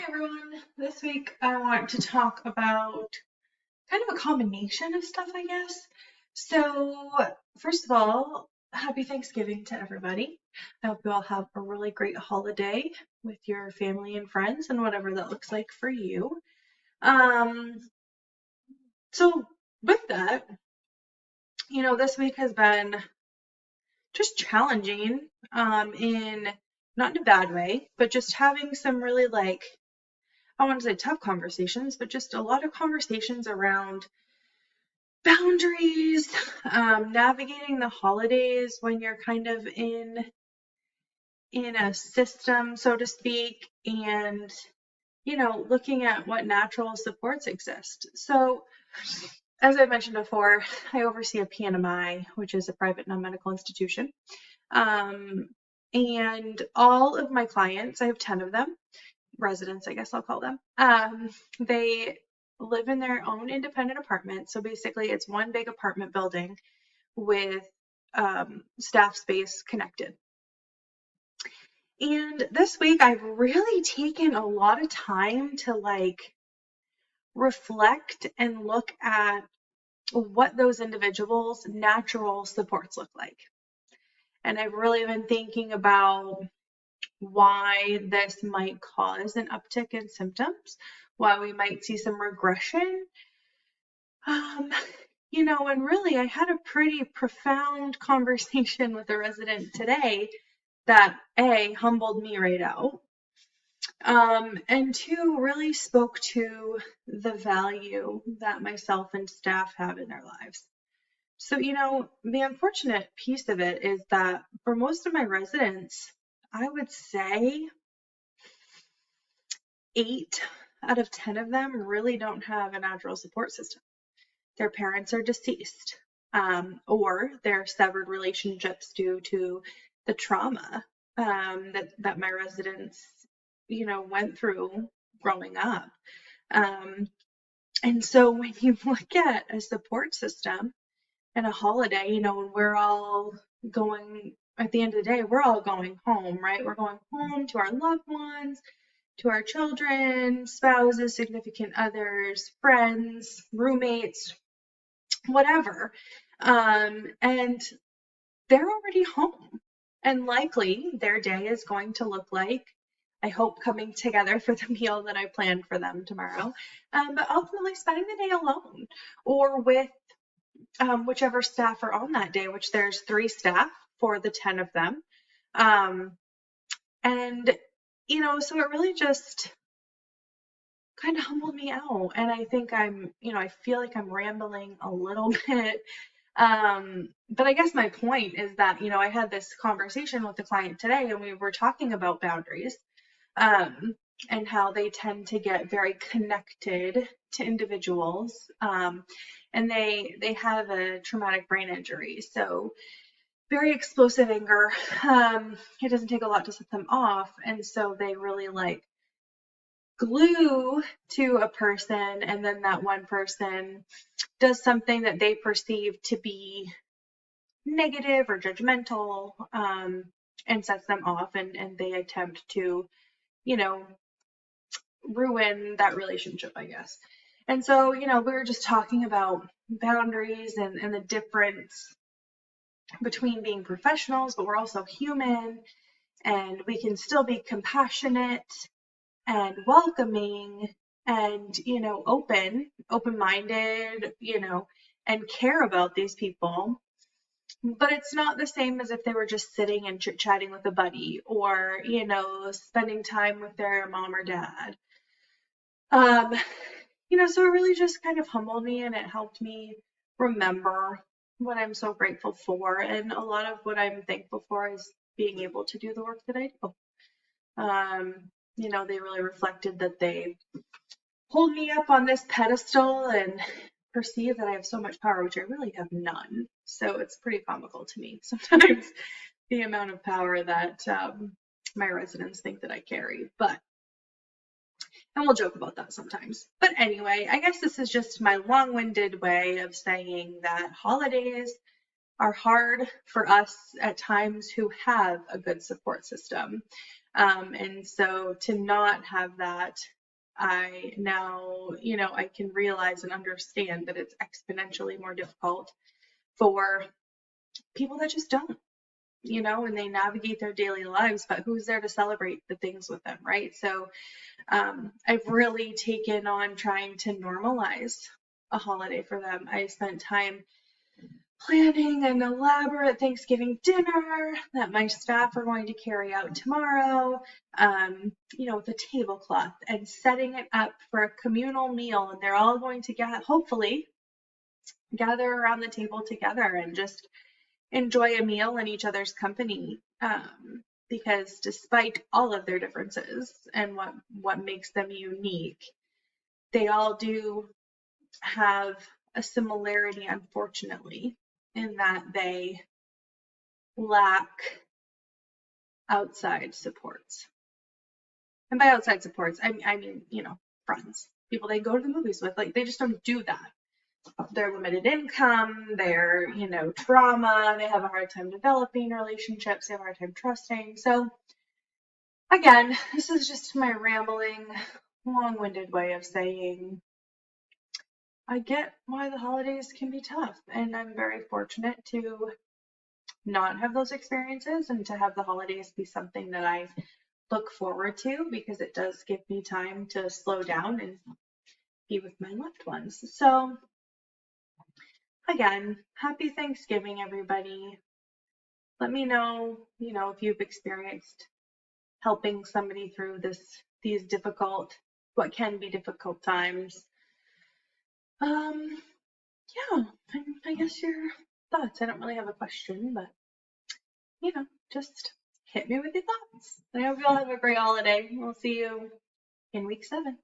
Everyone. This week I want to talk about kind of a combination of stuff, I guess. So, first of all, happy Thanksgiving to everybody. I hope you all have a really great holiday with your family and friends and whatever that looks like for you. Um, so with that, this week has been just challenging, in not in a bad way, but just having some really I want to say tough conversations, but just a lot of conversations around boundaries, navigating the holidays when you're kind of in a system, so to speak, and looking at what natural supports exist. So, as I mentioned before, I oversee a PNMI, which is a private non-medical institution. And all of my clients, I have 10 of them, residents, I guess I'll call them. They live in their own independent apartment. So basically, it's one big apartment building with staff space connected. And this week, I've really taken a lot of time to reflect and look at what those individuals' natural supports look like. And I've really been thinking about why this might cause an uptick in symptoms, why we might see some regression. And really, I had a pretty profound conversation with a resident today that A, humbled me right out, and two, really spoke to the value that myself and staff have in their lives. So, the unfortunate piece of it is that for most of my residents, I would say 8 out of 10 of them really don't have a natural support system. Their parents are deceased, or their severed relationships due to the trauma that my residents, went through growing up. And so when you look at a support system and a holiday, when we're all going, at the end of the day, we're all going home, right? We're going home to our loved ones, to our children, spouses, significant others, friends, roommates, whatever. And they're already home. And likely their day is going to look like, I hope, coming together for the meal that I planned for them tomorrow, but ultimately spending the day alone or with whichever staff are on that day, which there's 3 staff for the 10 of them. And, so it really just kind of humbled me out. And I think I feel like I'm rambling a little bit. But I guess my point is that, I had this conversation with the client today and we were talking about boundaries, and how they tend to get very connected to individuals. And they have a traumatic brain injury. So very explosive anger. It doesn't take a lot to set them off. And so they really glue to a person, and then that one person does something that they perceive to be negative or judgmental, and sets them off, and they attempt to, ruin that relationship, I guess. And so, we were just talking about boundaries and the difference between being professionals, but we're also human, and we can still be compassionate and welcoming and, open-minded, and care about these people. But it's not the same as if they were just sitting and chit-chatting with a buddy or, spending time with their mom or dad. So it really just kind of humbled me, and it helped me remember what I'm so grateful for. And a lot of what I'm thankful for is being able to do the work that I do. They really reflected that they hold me up on this pedestal and perceive that I have so much power, which I really have none. So it's pretty comical to me sometimes the amount of power that my residents think that I carry. And we'll joke about that sometimes. But anyway, I guess this is just my long-winded way of saying that holidays are hard for us at times who have a good support system. And so to not have that I now, I can realize and understand that it's exponentially more difficult for people that just don't, and they navigate their daily lives, but who's there to celebrate the things with them, right? So I've really taken on trying to normalize a holiday for them. I spent time planning an elaborate Thanksgiving dinner that my staff are going to carry out tomorrow, with a tablecloth and setting it up for a communal meal. And they're all going to hopefully gather around the table together and just enjoy a meal in each other's company. Because despite all of their differences and what makes them unique, they all do have a similarity, unfortunately, in that they lack outside supports. And by outside supports, I mean, friends, people they go to the movies with. Like, they just don't do that. They're limited income, they're, trauma, they have a hard time developing relationships, they have a hard time trusting. So, again, this is just my rambling, long-winded way of saying I get why the holidays can be tough, and I'm very fortunate to not have those experiences and to have the holidays be something that I look forward to, because it does give me time to slow down and be with my loved ones. So again, happy Thanksgiving, everybody. Let me know, if you've experienced helping somebody through these what can be difficult times. Yeah, I guess your thoughts. I don't really have a question, but just hit me with your thoughts. I hope you all have a great holiday. We'll see you in week 7.